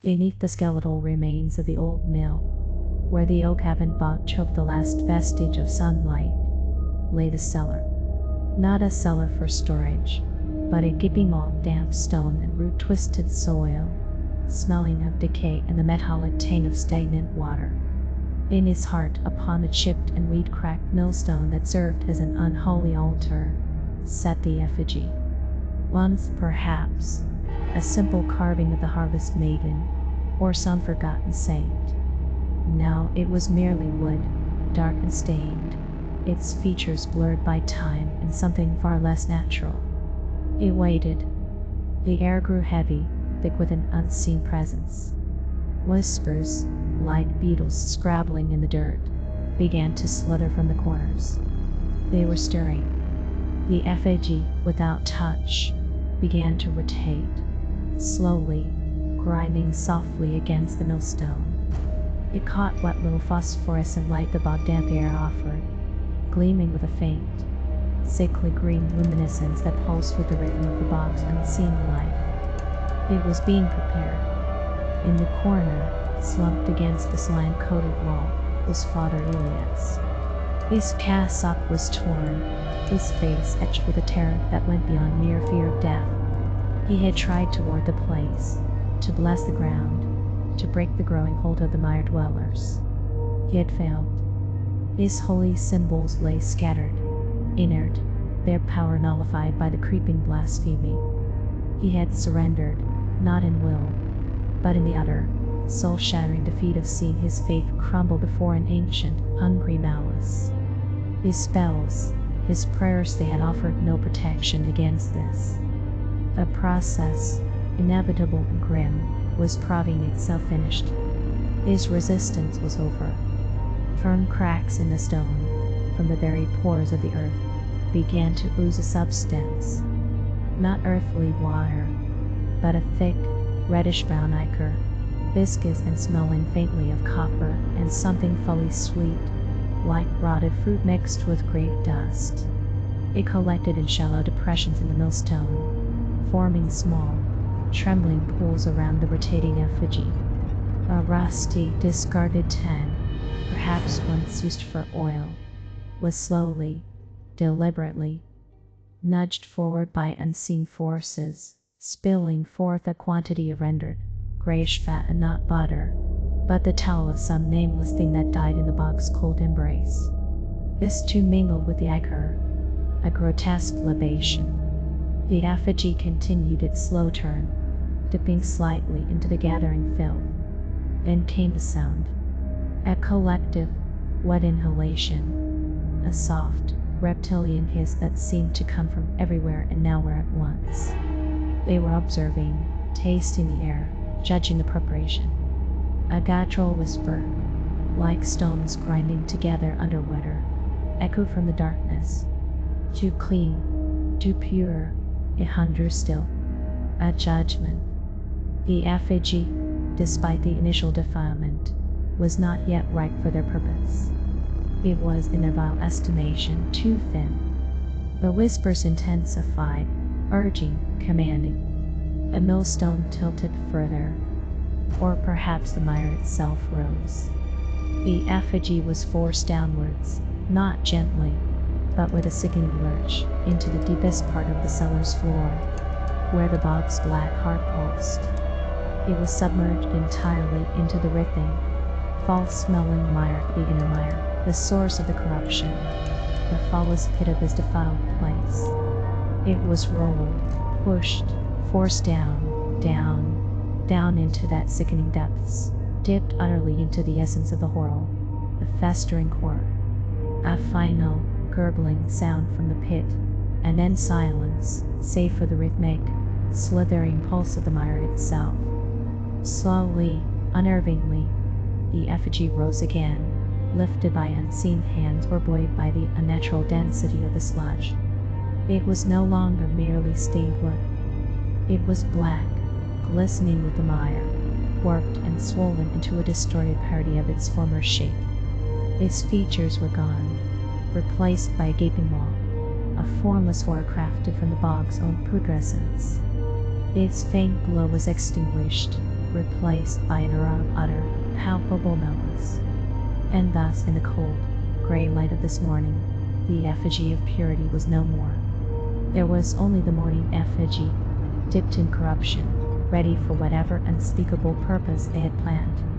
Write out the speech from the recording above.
Beneath the skeletal remains of the old mill, where the oak cabin bog choked the last vestige of sunlight, lay the cellar. Not a cellar for storage, but a gaping maw of damp stone and root-twisted soil, smelling of decay and the metallic taint of stagnant water. In its heart, upon the chipped and weed-cracked millstone that served as an unholy altar, sat the effigy. Once, perhaps, a simple carving of the harvest maiden, or some forgotten saint. Now it was merely wood, dark and stained, its features blurred by time and something far less natural. It waited. The air grew heavy, thick with an unseen presence. Whispers, like beetles scrabbling in the dirt, began to slither from the corners. They were stirring. The effigy, without touch, began to rotate, slowly, grinding softly against the millstone. It caught what little phosphorescent light the bog-damp air offered, gleaming with a faint, sickly green luminescence that pulsed with the rhythm of the bog's unseen life. It was being prepared. In the corner, slumped against the slime-coated wall, was Father Elias. His cassock was torn, his face etched with a terror that went beyond mere fear of death. He had tried to ward the place, to bless the ground, to break the growing hold of the mire dwellers. He had failed. His holy symbols lay scattered, inert, their power nullified by the creeping blasphemy. He had surrendered, not in will, but in the utter, soul-shattering defeat of seeing his faith crumble before an ancient, hungry malice. His spells, his prayers, they had offered no protection against this. A process, inevitable and grim, was proving itself finished. His resistance was over. From cracks in the stone, from the very pores of the earth, began to ooze a substance. Not earthly water, but a thick, reddish-brown ichor, viscous and smelling faintly of copper and something fully sweet, like rotted fruit mixed with grape dust. It collected in shallow depressions in the millstone, forming small, trembling pools around the rotating effigy. A rusty, discarded tin, perhaps once used for oil, was slowly, deliberately, nudged forward by unseen forces, spilling forth a quantity of rendered, grayish fat and not butter, but the tallow of some nameless thing that died in the bog's cold embrace. This too mingled with the ichor, a grotesque libation. The effigy continued its slow turn, dipping slightly into the gathering filth. Then came the sound. A collective, wet inhalation. A soft, reptilian hiss that seemed to come from everywhere and nowhere at once. They were observing, tasting the air, judging the preparation. A guttural whisper, like stones grinding together under water, echoed from the darkness. Too clean, too pure, a hunger still. A judgment. The effigy, despite the initial defilement, was not yet ripe for their purpose. It was, in their vile estimation, too thin. The whispers intensified, urging, commanding. A millstone tilted further, or perhaps the mire itself rose. The effigy was forced downwards, not gently, but with a sickening lurch, into the deepest part of the cellar's floor, where the bog's black heart pulsed. It was submerged entirely into the writhing, foul-smelling mire, the inner mire, the source of the corruption, the foulest pit of this defiled place. It was rolled, pushed, forced down, down into that sickening depths, dipped utterly into the essence of the horror, the festering core. A final, gurgling sound from the pit, and then silence, save for the rhythmic, slithering pulse of the mire itself. Slowly, unnervingly, the effigy rose again, lifted by unseen hands or buoyed by the unnatural density of the sludge. It was no longer merely stained wood. It was black, glistening with the mire, warped and swollen into a distorted parody of its former shape. Its features were gone, replaced by a gaping maw, a formless horror crafted from the bog's own putrescence. Its faint glow was extinguished, replaced by an aura of utter, palpable malice. And thus, in the cold, gray light of this morning, the effigy of purity was no more. There was only the mourning effigy, dipped in corruption, ready for whatever unspeakable purpose they had planned.